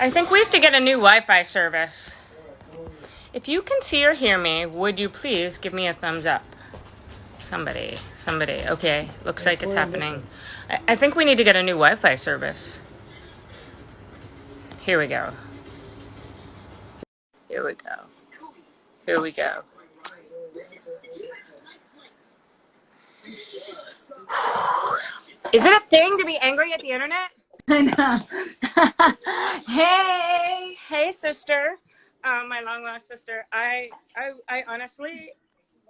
I think we have to get a new Wi-Fi service. If you can see or hear me, would you please give me a thumbs up? Somebody. Okay, looks like it's happening. I think we need to get a new Wi-Fi service. Here we go. Here we go. Here we go. Is it a thing to be angry at the internet? I know. Hey. Hey, sister. My long lost sister. I honestly,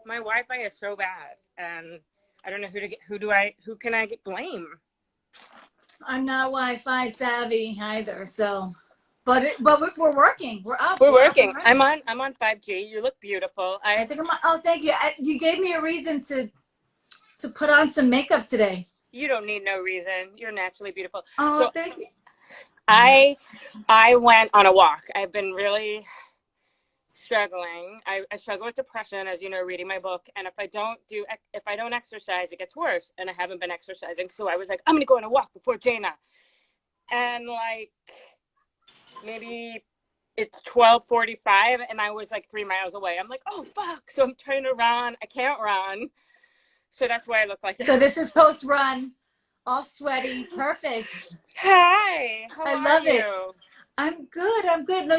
my Wi-Fi is so bad, and I don't know who can I blame? I'm not Wi-Fi savvy either, so. But we're working. We're up. We're We're up working. and running. I'm on 5G. You look beautiful. I think I'm. Oh, thank you. You gave me a reason to put on some makeup today. You don't need no reason. You're naturally beautiful. Oh, So thank you. I went on a walk. I've been really struggling. I struggle with depression, as you know, reading my book. And if I don't exercise, it gets worse. And I haven't been exercising. So I was like, I'm going to go on a walk before Jaina. And like, maybe it's 12:45 and I was like 3 miles away. I'm like, oh, fuck. So I'm trying to run. I can't run. So that's why I look like this. So this is post-run, all sweaty. Perfect. Hi. How I are love you? it. I'm good. No,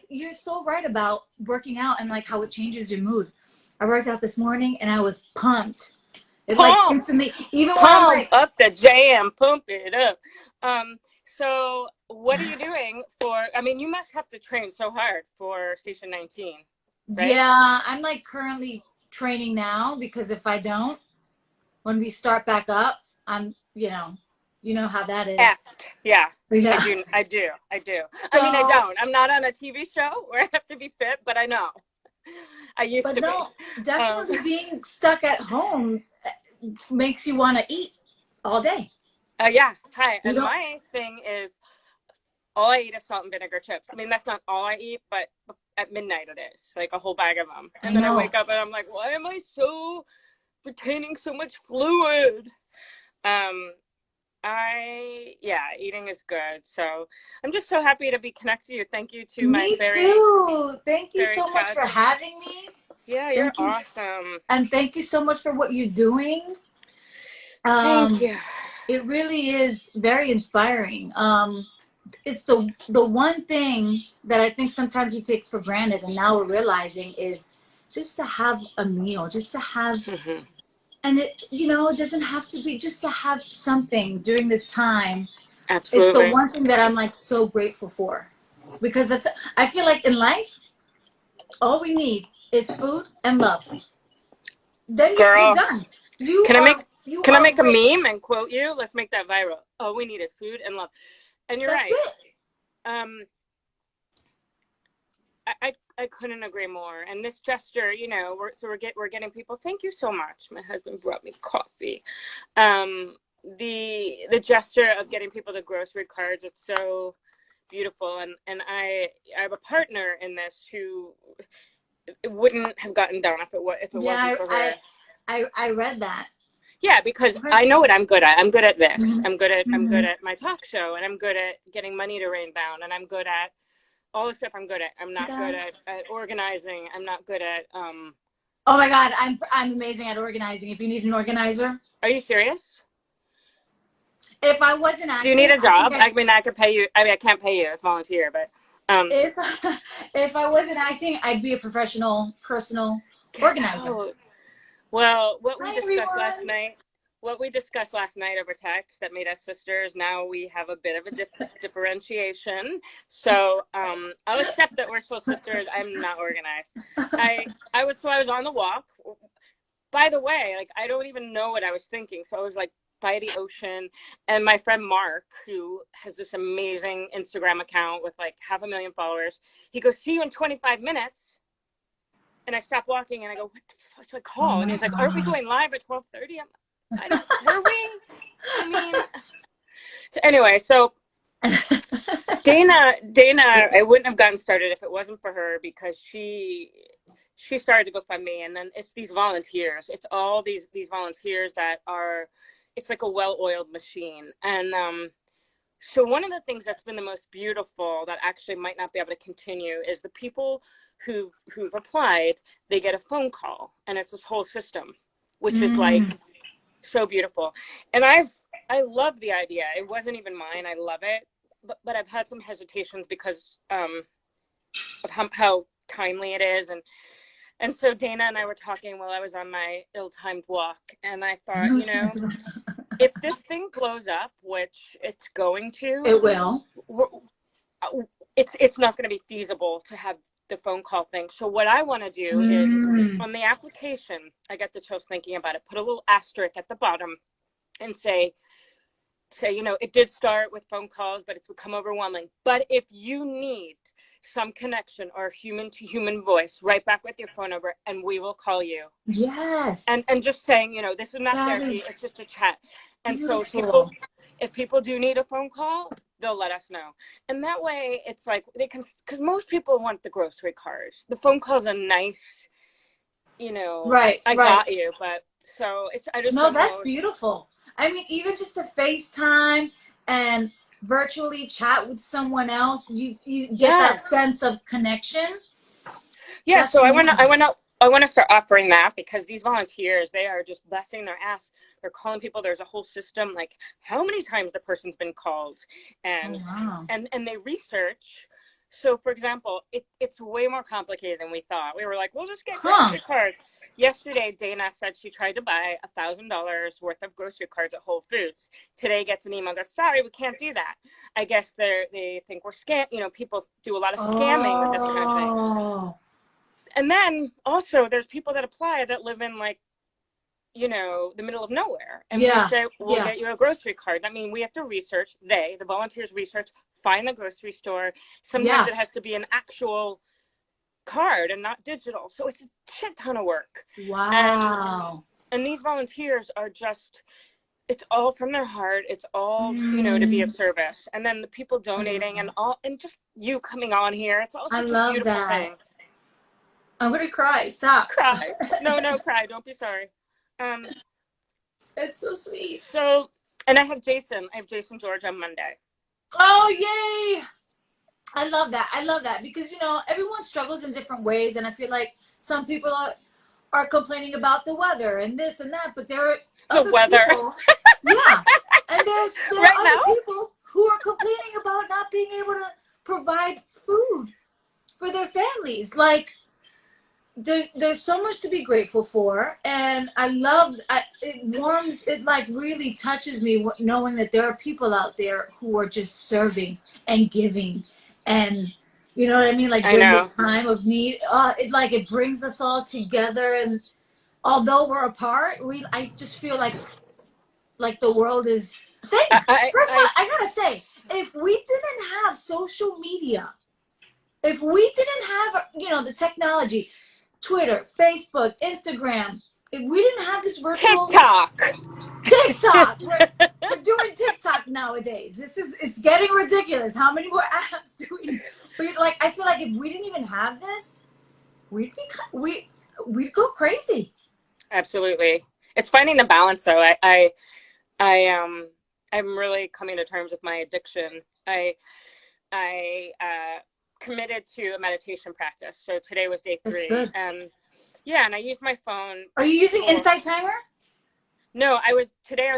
you're so right about working out and like how it changes your mood. I worked out this morning and I was pumped. It like instantly, even when I'm like, up the jam, pump it up. So what are you doing I mean, you must have to train so hard for Station 19, right? yeah, I'm like currently training now because if I don't, when we start back up, I'm, you know how that is. Yeah. Yeah. I do. So, I mean, I don't. I'm not on a TV show where I have to be fit, but I know. I used to no, be. definitely being stuck at home makes you want to eat all day. Yeah. Hi. You And don't. my thing is all I eat is salt and vinegar chips. I mean, that's not all I eat, but at midnight it is like a whole bag of them. And then I wake up and I'm like, why am I so retaining so much fluid? Eating is good. So I'm just so happy to be connected to you. Thank you to Me too. Thank you so much for having me. Yeah, you're awesome. And thank you so much for what you're doing. Thank you. It really is very inspiring. It's the one thing that I think sometimes we take for granted, and now we're realizing is just to have a meal, just to have, and it doesn't have to be just to have something during this time. Absolutely. It's the one thing that I'm like so grateful for, because I feel like in life, all we need is food and love. Then you're done. Can I make a meme and quote you? Let's make that viral. All we need is food and love. And you're right. I couldn't agree more. And this gesture, we're getting people. Thank you so much. My husband brought me coffee. The gesture of getting people the grocery cards, it's so beautiful. And I have a partner in this who wouldn't have gotten done if it wasn't for her. I read that. Yeah, because I know what I'm good at. I'm good at this. I'm good at my talk show, and I'm good at getting money to rain down, and I'm good at all the stuff I'm good at. I'm not good at organizing. I'm not good at Oh my God, I'm amazing at organizing. If you need an organizer. Are you serious? If I wasn't acting, do you need a job? I mean, I could pay you. I mean, I can't pay you. It's volunteer, but if I wasn't acting, I'd be a professional personal organizer. Well, what we discussed last night over text that made us sisters, now we have a bit of a differentiation. So I'll accept that we're still sisters. I'm not organized. I was on the walk. By the way, like, I don't even know what I was thinking. So I was like by the ocean, and my friend Mark, who has this amazing Instagram account with like 500,000 followers, he goes, see you in 25 minutes. And I stopped walking and I go, what the fuck? So I call and he's like, are we going live at 12:30? Were we? I mean, anyway, so Dana, I wouldn't have gotten started if it wasn't for her, because she started to go fund me, and then it's these volunteers. It's all these volunteers that are, it's like a well-oiled machine. And So one of the things that's been the most beautiful that actually might not be able to continue is the people who've applied, they get a phone call, and it's this whole system, which is like Mm. so beautiful. And I love the idea. It wasn't even mine. I love it. But I've had some hesitations because of how timely it is. And so Dana and I were talking while I was on my ill-timed walk, and I thought, if this thing blows up, which it's going to, It will. it's not going to be feasible to have the phone call thing. So what I want to do is Mm. on the application, I got the chills thinking about it, put a little asterisk at the bottom and say, it did start with phone calls, but it's become overwhelming. But if you need some connection or human to human voice, write back with your phone number and we will call you. Yes. And just saying, this is not That therapy, is it's just a chat. And so beautiful. if people do need a phone call, they'll let us know. And that way it's like they can, because most people want the grocery card. The phone call's a nice, Right, I right. got you, but so I just No, don't that's know. beautiful. I mean, even just to FaceTime and virtually chat with someone else, you get Yeah. that sense of connection. Yeah, That's so amazing. I want to start offering that because these volunteers, they are just busting their ass. They're calling people. There's a whole system, like how many times the person's been called, Oh, and wow. and they research. So, for example, it's way more complicated than we thought. We were like, we'll just get Huh. grocery cards. Yesterday, Dana said she tried to buy $1,000 worth of grocery cards at Whole Foods. Today, gets an email goes, sorry, we can't do that. I guess they think we're people do a lot of scamming with this kind of thing. Oh. And then also there's people that apply that live in like, the middle of nowhere. And we Yeah. say, we'll Yeah. get you a grocery card. I mean, we have to research, the volunteers research, find the grocery store. Sometimes Yeah. it has to be an actual card and not digital. So it's a shit ton of work. And Wow. and these volunteers are just, it's all from their heart. It's all, to be of Mm, service. And then the people I love donating that. and just you coming on here. It's all I such a love beautiful that. thing. I'm gonna cry. Stop. Cry. No, cry. Don't be sorry. Um, It's so sweet. so, and I have Jason George on Monday. Oh, yay! I love that. I love that because everyone struggles in different ways, and I feel like some people are complaining about the weather and this and that, but there are The other weather. people, yeah, and there Right are other now? people who are complaining about not being able to provide food for their families. Like there's so much to be grateful for, and it like really touches me knowing that there are people out there who are just serving and giving, and you know what I mean, like I during know. this time of need. It brings us all together, and although we're apart, I just feel like the world is first of I, all, I gotta say, if we didn't have social media, if we didn't have the technology, Twitter, Facebook, Instagram, if we didn't have this virtual TikTok. TikTok, we're doing TikTok nowadays. It's getting ridiculous. How many more apps do we need? But I feel like if we didn't even have this, we'd be we'd go crazy. Absolutely. It's finding the balance though. I'm really coming to terms with my addiction. I committed to a meditation practice. So today was day That's 3, good. and yeah, and I used my phone Are you using for. Insight Timer? No, I was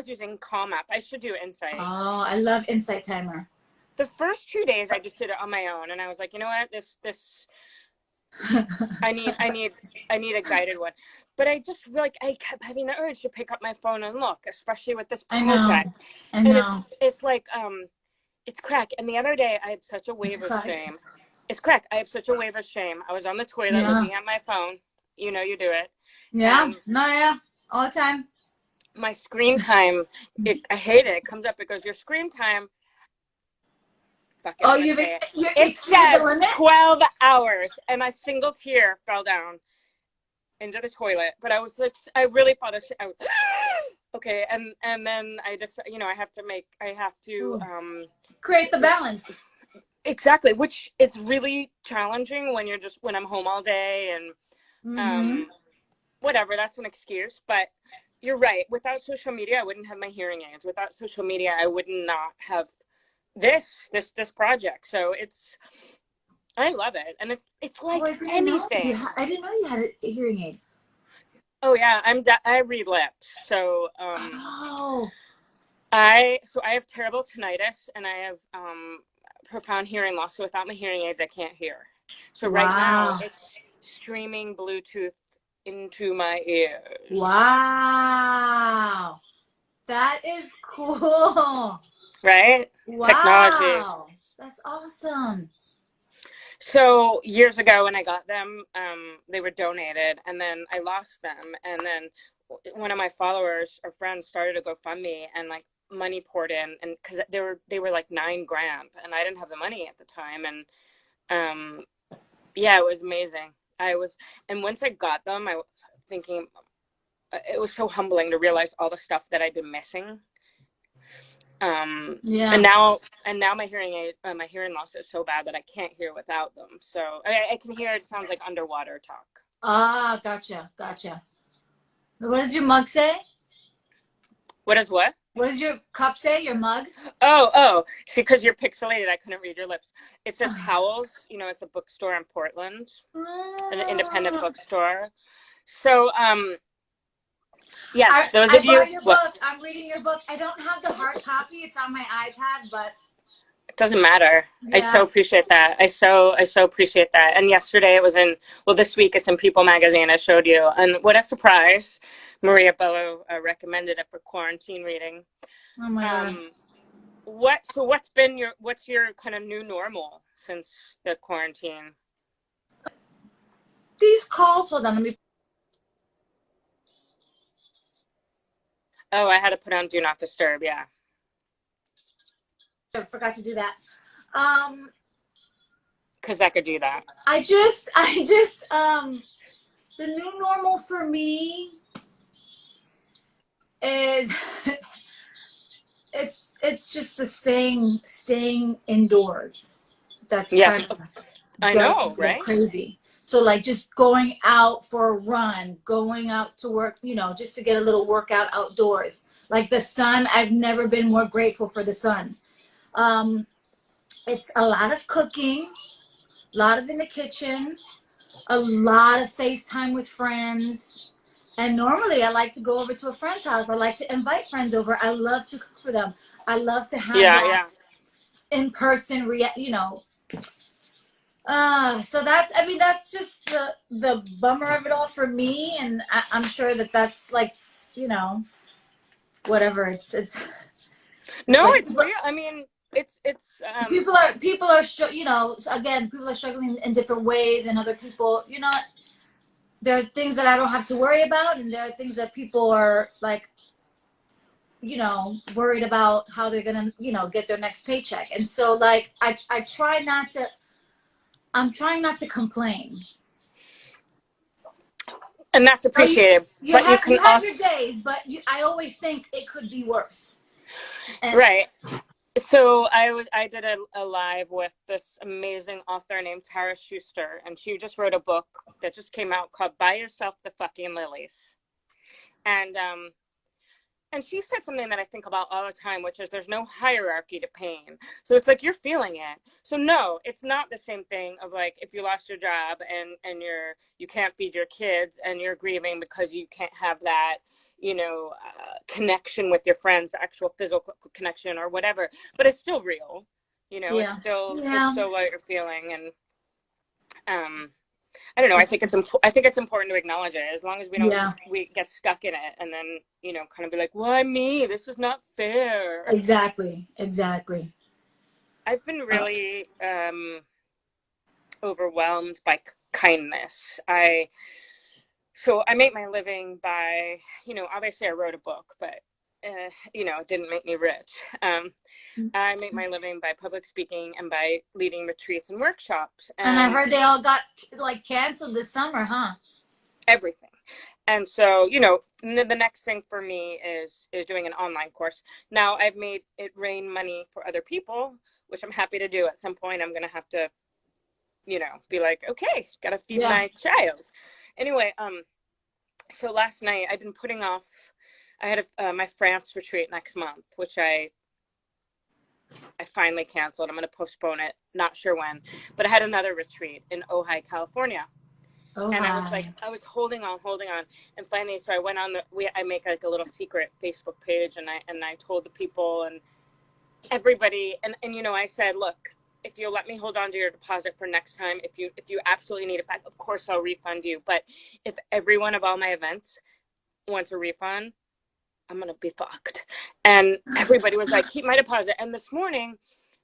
using Calm app. I should do Insight. Oh, I love Insight Timer. The first 2 days I just did it on my own, and I was like, you know what, this I need a guided one. But I kept having the urge to pick up my phone and look, especially with this I know. project. I And know. it's like it's crack. And the other day I had such a It's wave of crack. shame. It's crack. I have such a wave of shame. I was on the toilet Yeah. looking at my phone. You do it. Yeah. And No, yeah. All the time. my screen time, I hate it. It comes up, it goes, your screen time, fuck it, Oh, I'm gonna say it. you It exceeded the said limit? 12 hours, and a single tear fell down into the toilet. But I was like, I really thought I was, okay, and then I just, I have to, Ooh. Create the balance. exactly, which it's really challenging when I'm home all day and Mm-hmm. whatever. That's an excuse, but you're right. Without social media, I wouldn't have my hearing aids. Without social media, I would not have this project. So I love it, and it's Oh, like anything. I didn't know you had a hearing aid. Oh yeah, I read lips. So Oh, I have terrible tinnitus, and I have profound hearing loss. So without my hearing aids, I can't hear. So right now, wow. it's streaming Bluetooth into my ears. Wow. That is cool. Right? Technology. Wow. That's awesome. So years ago when I got them, they were donated, and then I lost them, and then one of my followers or friends started a GoFundMe, and like money poured in, and because they were like 9 grand, and I didn't have the money at the time, and um, yeah, it was amazing. And once I got them, I was thinking it was so humbling to realize all the stuff that I'd been missing. And Yeah. now my hearing loss is so bad that I can't hear without them. So I can hear it sounds like underwater talk. Ah, gotcha. Gotcha. What does your mug say? What is what? What does your cup say? Your mug? Oh, see, because you're pixelated, I couldn't read your lips. It says Howells. It's a bookstore in Portland, an independent bookstore. So, yes, those I of you, bought your what? book. I'm reading your book. I don't have the hard copy. It's on my iPad, but It doesn't matter. I so yeah. appreciate that. I so appreciate that. And yesterday it was this week it's in People magazine. I showed you, and what a surprise! Maria Bello recommended it for quarantine reading. Oh my God. Um, what's your kind of new normal since the quarantine? These calls, hold on, let me. Oh, I had to put on Do Not Disturb. Yeah. I forgot to do that. Um, Because I could do that. the new normal for me is it's just the staying indoors. That's kind Yes, of I driving know, me like right? crazy. So like just going out for a run, going out to work, just to get a little workout outdoors. Like the sun, I've never been more grateful for the sun. Um, it's a lot of cooking, a lot of in the kitchen, a lot of FaceTime with friends. And normally I like to go over to a friend's house. I like to invite friends over. I love to cook for them. I love to have Yeah, that yeah. in person, so that's just the bummer of it all for me. And I'm sure that's like, you know, whatever. It's No, like it's real. I mean, it's again, people are struggling in different ways, and other people, there are things that I don't have to worry about, and there are things that people are like, worried about how they're gonna, get their next paycheck. And so like I try not to. I'm trying not to complain. and that's Oh, you appreciated. you But you have can you have your also, days, but I always think it could be worse. And right. So I did a live with this amazing author named Tara Schuster, and she just wrote a book that just came out called Buy Yourself the Fucking Lilies. And she said something that I think about all the time, which is there's no hierarchy to pain. So it's like you're feeling it. So no, it's not the same thing of like if you lost your job and you can't feed your kids and you're grieving because you can't have that, connection with your friends, actual physical connection or whatever. But it's still real. It's yeah, yeah, still what you're feeling. And I don't know. I think it's important to acknowledge it as long as yeah, we get stuck in it and then kind of be like, why me? This is not fair. exactly. I've been Uh, really overwhelmed by kindness. I make my living by obviously I wrote a book, but it didn't make me rich. I make my living by public speaking and by leading retreats and workshops and I and heard they all got like canceled this summer, huh? everything. And so, the next thing for me is doing an online course. Now I've made it rain money for other people, which I'm happy to do. At some point, I'm going to have to, be like, okay, got to feed Yeah. my child. Anyway, so last night I've been putting off, I had my France retreat next month, which I I finally canceled. I'm going to postpone it. Not sure when. But I had another retreat in Ojai, California. Oh, And I was like, hi. I was holding on. And finally, so I went on I make like a little secret Facebook page, and I told the people and everybody, and you know, I said, look, if you'll let me hold on to your deposit for next time, if you absolutely need it back, of course I'll refund you. But if every one of all my events wants a refund, I'm going to be fucked. And everybody was like, keep my deposit. And this morning,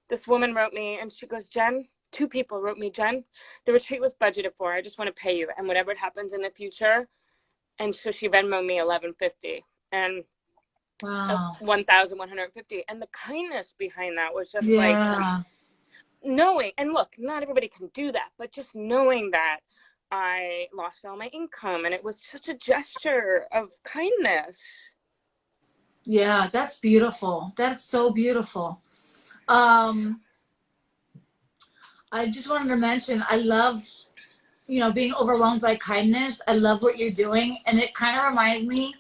this woman wrote me and she goes, Jen, two people wrote me, Jen, the retreat was budgeted for. I just want to pay you. And whatever happens in the future. And so she Venmoed me $11.50 and Wow. 1,150. And the kindness behind that was just like Yeah. knowing, and look, not everybody can do that, but just knowing that I lost all my income and it was such a gesture of kindness. Yeah, that's beautiful. That's so beautiful. Um, I just wanted to mention, I love, being overwhelmed by kindness. I love what you're doing. And it kind of reminded me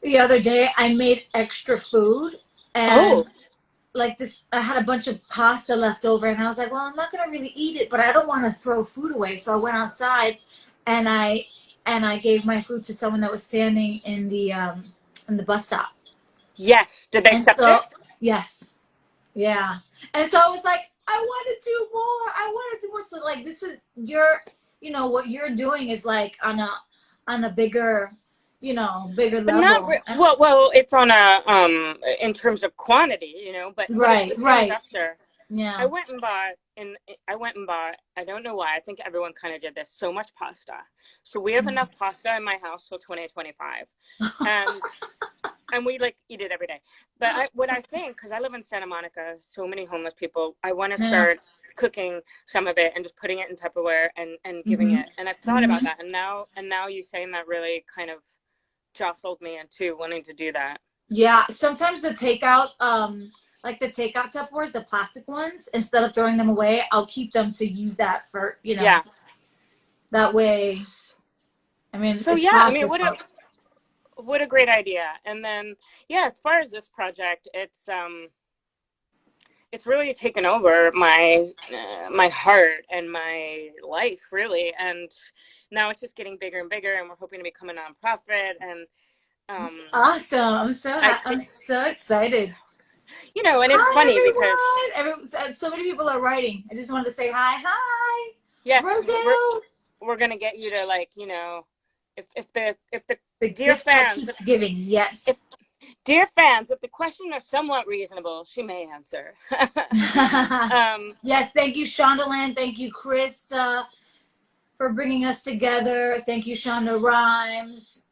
the other day, I made extra food and Oh, like this, I had a bunch of pasta left over and I was like, well, I'm not going to really eat it, but I don't want to throw food away. So I went outside and I gave my food to someone that was standing in the bus stop. yes. Did they And accept it? so, yes. Yeah. And so I was like, I want to do more. I want to do more. So like this is what you're doing is like on a bigger, bigger But not level. well. It's on a in terms of quantity, but it's Right, the same right. gesture. I Yeah. went and bought, and I went and bought. I don't know why. I think everyone kind of did this. So much pasta. So we have enough pasta in my house till 2025, and we like eat it every day. But what I think, because I live in Santa Monica, so many homeless people, I want to Yeah. start cooking some of it and just putting it in Tupperware and giving Hmm. it. And I've thought about Hmm. that, and now you saying that really kind of jostled me into wanting to do that. Yeah. Sometimes the takeout, like the takeout Tupperwares, the plastic ones, instead of throwing them away, I'll keep them to use that for, Yeah. that way. I mean, So it's yeah, I mean, plastic, but what a great idea. And then yeah, as far as this project, it's really taken over my heart and my life really, and now it's just getting bigger and bigger, and we're hoping to become a nonprofit. And it's um awesome. I I'm think so excited. and it's funny because Hi, everyone. So many people are writing. I just wanted to say hi. Hi, yes, Roselle. we're gonna get you to, like, if the The dear gift that fans, keeps giving. if Yes. dear fans, if the questions are somewhat reasonable, she may answer. um Yes. Thank you, Shondaland. Thank you, Krista, for bringing us together. Thank you, Shonda Rhimes.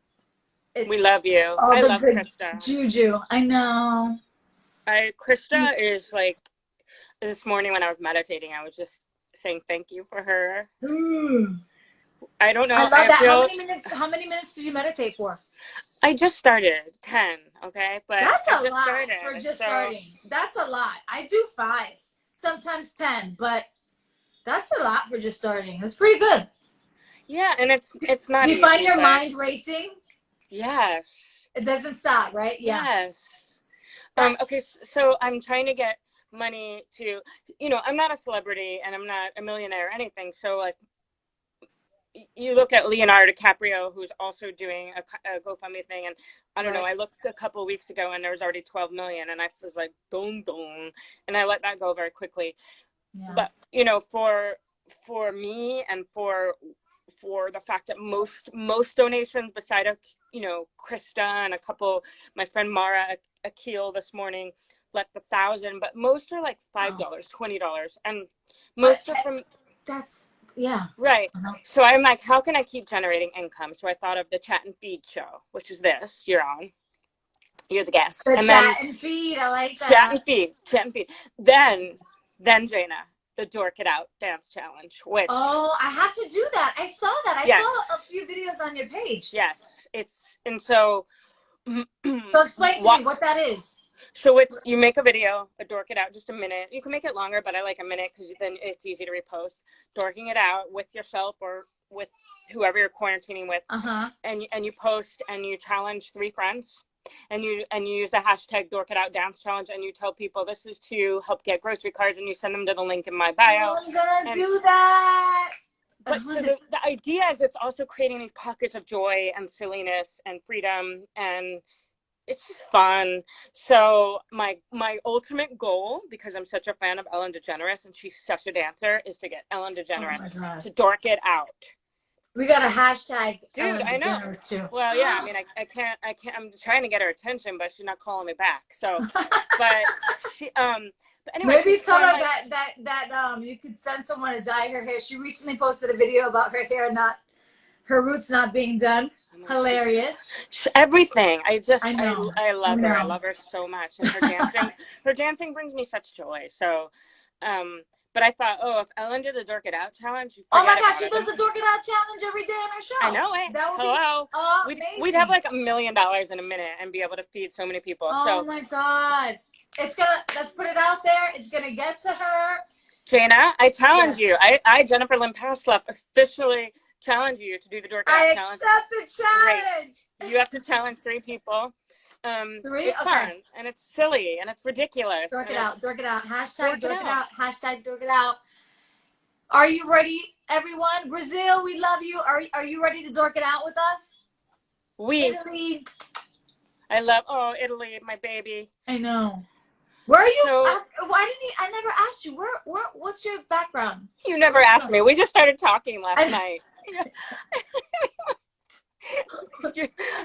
we It's love you. all I the love good Krista. juju. I know. Krista is like, this morning when I was meditating, I was just saying thank you for her. Mm. I don't I know. love I that. How feel many minutes? How many minutes did you meditate for? I just started 10, okay? But That's I a just lot for started. just So, starting. That's a lot. I do 5, sometimes 10, but that's a lot for just starting. That's pretty good. yeah, and it's Do not you find easy, your but mind racing? yes. It doesn't stop, right? Yeah. Yes. That. Okay, so I'm trying to get money to, I'm not a celebrity and I'm not a millionaire or anything. So like, you look at Leonardo DiCaprio, who's also doing a GoFundMe thing, and I don't know. Right. I looked a couple of weeks ago, and there was already 12 million, and I was like, dong dong, and I let that go very quickly. Yeah. But for me, and for the fact that most donations, beside Krista and a couple, my friend Mara Akil this morning left 1,000, but most are like Oh. $5, $20, and I, most are I, from. that's yeah. Right. Uh-huh. So I'm like, how can I keep generating income? So I thought of the chat and feed show, which is this. You're on. You're the guest. The And then chat and feed. I like chat that. and feed, chat and feed. Then Jaina, the Dork It Out dance challenge, which, Oh, I have to do that. I saw that. I saw yes, a few videos on your page. yes. And so, So explain to what? me what that is. So you make a video, a Dork It Out, just a minute. You can make it longer, but I like a minute because then it's easy to repost. Dorking it out with yourself or with whoever you're quarantining with, Uh huh. and you post and you challenge 3 friends. and you use the hashtag Dork It Out Dance Challenge, and you tell people this is to help get grocery cards, and you send them to the link in my bio. Oh, I'm gonna And do that. but so the idea is it's also creating these pockets of joy and silliness and freedom, and it's just fun. So my ultimate goal, because I'm such a fan of Ellen DeGeneres and she's such a dancer, is to get Ellen Oh my DeGeneres God. to dork it out. We got a hashtag Dude, Ellen I know. DeGeneres too. Well, yeah, I mean, I can't, I'm trying to get her attention, but she's not calling me back. So, but she, but anyway, Maybe tell her like, that you could send someone to dye her hair. She recently posted a video about her hair her roots not being done. Hilarious. Everything. I know. I love her. I love her so much, and her dancing brings me such joy. So, but I thought, oh, if Ellen did the Dork It Out challenge, oh my gosh, she does the Dork It Out challenge every day on her show. I know it. That would Hello. be amazing. We'd have like $1 million in a minute and be able to feed so many people. Oh my God. Let's put it out there. It's gonna get to her. Jaina, I challenge you. I, Jennifer Lynn Pastiloff, officially challenge you to do the Dork It Out challenge. I accept the challenge. Great. You have to challenge 3 people. 3? It's fun, and it's silly, and it's ridiculous. Dork it out. Dork it out. Hashtag dork it out. Hashtag dork it out. Are you ready, everyone? Brazil, we love you. Are you ready to dork it out with us? Italy. I love, Italy, my baby. I know. Where are you? Why didn't I never asked you. What's your background? You never asked me. We just started talking last night.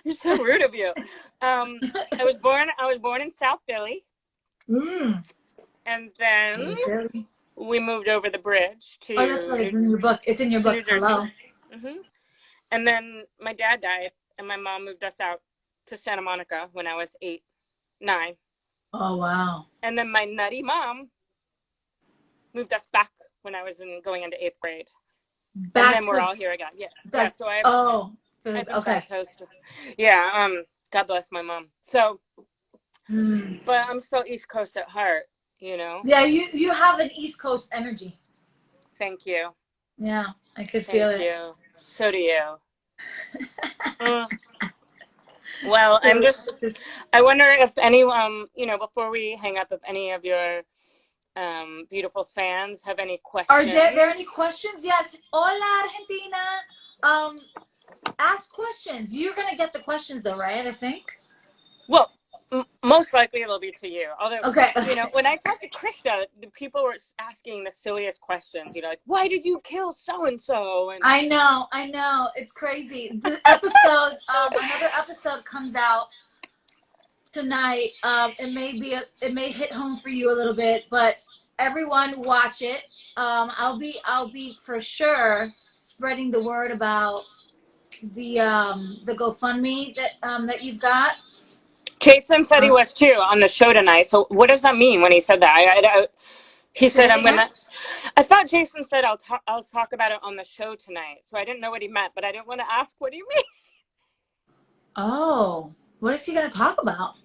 You're so rude of you. I was born in South Philly. And then we moved over the bridge to. Oh, that's right. It's in your book. It's in your book. Hello. And then my dad died, and my mom moved us out to Santa Monica when I was 8, 9. Oh wow. And then my nutty mom moved us back when I was going into 8th grade. And then we're all here again. Yeah. So I have okay. Toast. Yeah. God bless my mom. So, but I'm still East Coast at heart, you know? Yeah, you have an East Coast energy. Thank you. Yeah, I could feel it. Thank you. So do you. Well, I wonder if any, before we hang up, if any of your beautiful fans have any questions. Are there any questions? Yes. Hola, Argentina. Ask questions. You're going to get the questions though, right? I think. Well, most likely it'll be to you. Although, okay. When I talked to Krista, the people were asking the silliest questions, like, why did you kill so-and-so? And I know. It's crazy. This episode, another episode comes out tonight. It may hit home for you a little bit, but everyone watch it. I'll be for sure spreading the word about the GoFundMe that you've got. Jason said he was too on the show tonight. So what does that mean when he said that? He said I'm gonna. I thought Jason said I'll talk about it on the show tonight. So I didn't know what he meant, but I didn't want to ask what he meant. Oh, what is he gonna talk about?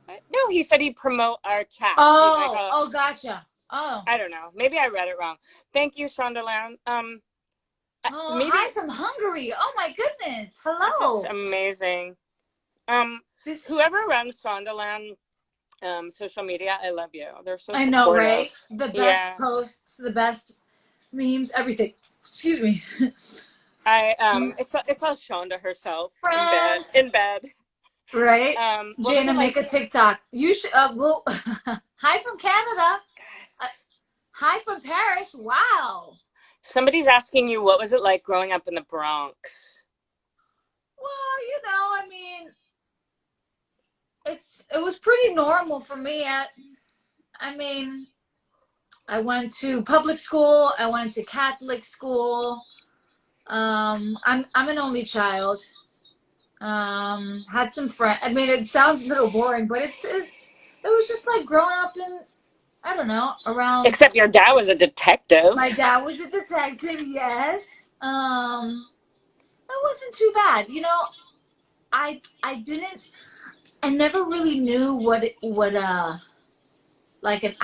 No, he said he'd promote our chat. Oh, gotcha. Oh, I don't know. Maybe I read it wrong. Thank you, Shondaland. Hi from Hungary. Oh my goodness. Hello. This is amazing. Whoever runs Shondaland social media, I love you. They're so supportive. I know, right? The best posts, the best memes, everything. Excuse me. It's all Shonda herself in bed. Right. Jaina, make a TikTok. You should. Hi from Canada. Hi from Paris. Wow. Somebody's asking you, what was it like growing up in the Bronx? Well, I mean, it was pretty normal for me. I went to public school. I went to Catholic school. I'm an only child. Had some friends. I mean, it sounds a little boring, but it was just like growing up in, I don't know, around. Except your dad was a detective. My dad was a detective. Yes. It wasn't too bad. I never really knew what like an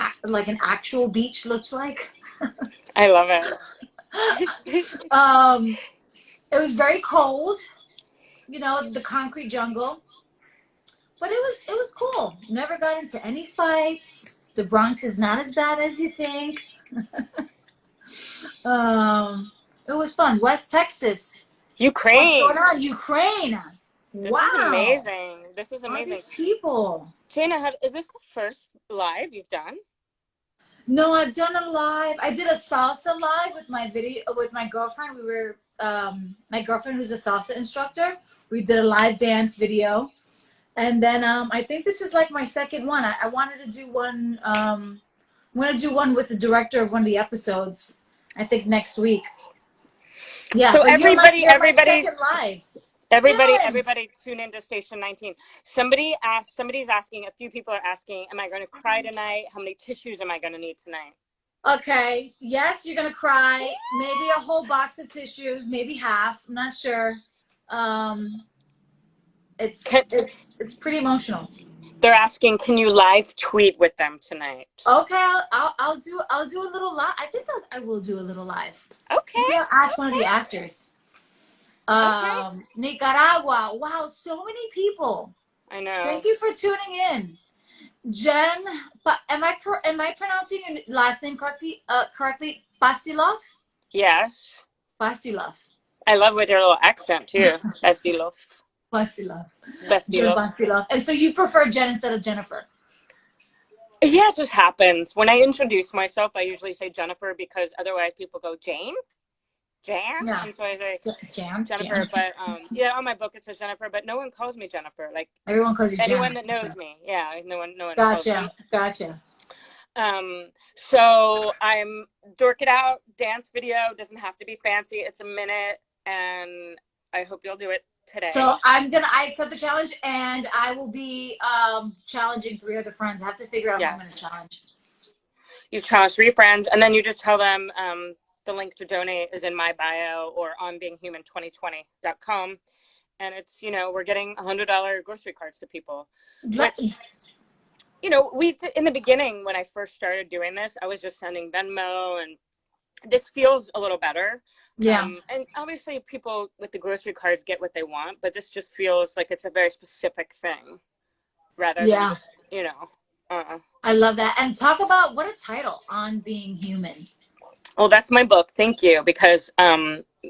actual beach looked like. I love it. It was very cold, the concrete jungle. But it was cool. Never got into any fights. The Bronx is not as bad as you think. Um, it was fun. West Texas. What's Ukraine. going on? Ukraine. This is Wow. amazing. This is All amazing. these people. Jaina, is this the first live you've done? No, I've done a live. I did a salsa live with my girlfriend. We were my girlfriend who's a salsa instructor. We did a live dance video. And then I think this is like my second one. I wanted to do one I'm gonna do one with the director of one of the episodes, I think next week. Yeah, So but everybody, you're my second live. Dylan. everybody tune into Station 19. Somebody's asking, a few people are asking, am I going to cry tonight? How many tissues am I going to need tonight? Okay, yes, you're gonna cry. Maybe a whole box of tissues, maybe half. I'm not sure. It's pretty emotional. They're asking, can you live tweet with them tonight? Okay, I'll do a little live. I think I will do a little live. Okay. Maybe I'll ask one of the actors. Nicaragua. Wow, so many people. I know. Thank you for tuning in. Jen, am I pronouncing your last name correctly? Pastiloff? Yes. Pastiloff. I love with your little accent too. Pastiloff. Pastiloff. Jen Pastiloff. Pastiloff. And so you prefer Jen instead of Jennifer? Yeah, it just happens. When I introduce myself, I usually say Jennifer because otherwise people go Jan? Yeah. And so I say Jan. Jennifer. But yeah, on my book it says Jennifer, but no one calls me Jennifer. Like Everyone calls you Jan. anyone that knows me. Yeah, no one calls me. Gotcha. So I'm Dork It Out dance video. Doesn't have to be fancy. It's a minute, and I hope you'll do it today. So I accept the challenge, and I will be challenging 3 other friends. I have to figure out who I'm going to challenge. You challenge 3 friends, and then you just tell them the link to donate is in my bio or on beinghuman2020.com. And it's, we're getting $100 grocery cards to people. Which, in the beginning, when I first started doing this, I was just sending Venmo, and this feels a little better. Yeah. And obviously people with the grocery cards get what they want, but this just feels like it's a very specific thing rather than just, I love that. And talk about what a title, On Being Human. Well, that's my book. Thank you. Because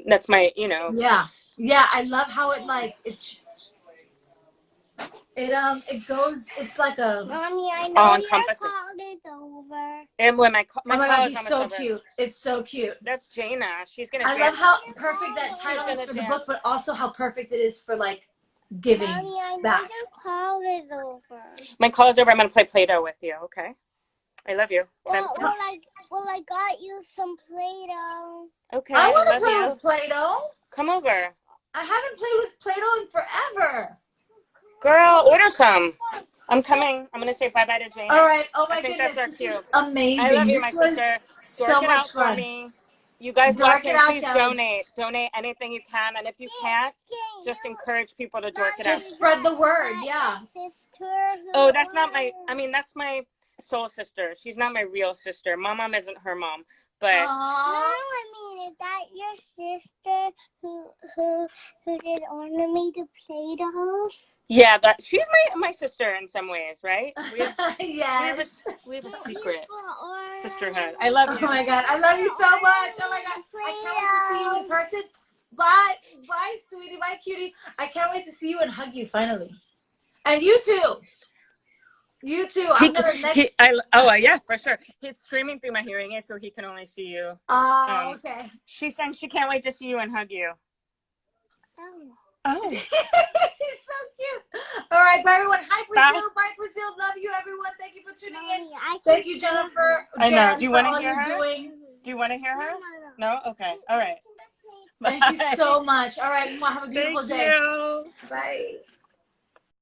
that's my, Yeah. I love how it goes, it's like a. Mommy, I know your call is over. And when my oh my God, call is he's almost so over. Cute. It's so cute. That's Jaina. She's going to dance. I love how perfect that title is for the book, but also how perfect it is for giving Mommy, I know back. your call is over. My call is over. I'm going to play Play-Doh with you, okay? I love you. Well, I got you some Play-Doh. Okay, I want to love play you. with Play-Doh. Come over. I haven't played with Play-Doh in forever. Girl, order some. I'm coming. I'm going to say bye-bye to Jaina. All right. Oh, my I think goodness. that's This our was cue. amazing. I love you, this my was sister. so much fun. For me. You guys Dork watching, it out, please challenge. donate anything you can. And if you can't, just encourage people to dork it out. Just spread the word, yeah. Oh, that's my soul sister. She's not my real sister. My mom isn't her mom. But No, I mean, is that your sister who did ornamented Play-Doh? yeah, she's my sister in some ways, right? Yes. We have a secret sisterhood. I love you. Oh my God, I love you so much. Oh my God, I can't wait to see you in person. Bye, sweetie, bye, cutie. I can't wait to see you and hug you finally. And you too. I'm gonna yeah, for sure. He's streaming through my hearing aid, so he can only see you. Okay. She's saying she can't wait to see you and hug you. Oh. He's so cute. All right, bye everyone. Hi Brazil. Bye Brazil. Love you everyone. Thank you for tuning in. Thank you, Jennifer. I know. Do you want to hear her? Do you want to hear her? No? Okay. All right. Thank you so much. All right. Have a beautiful day. Thank you. Bye.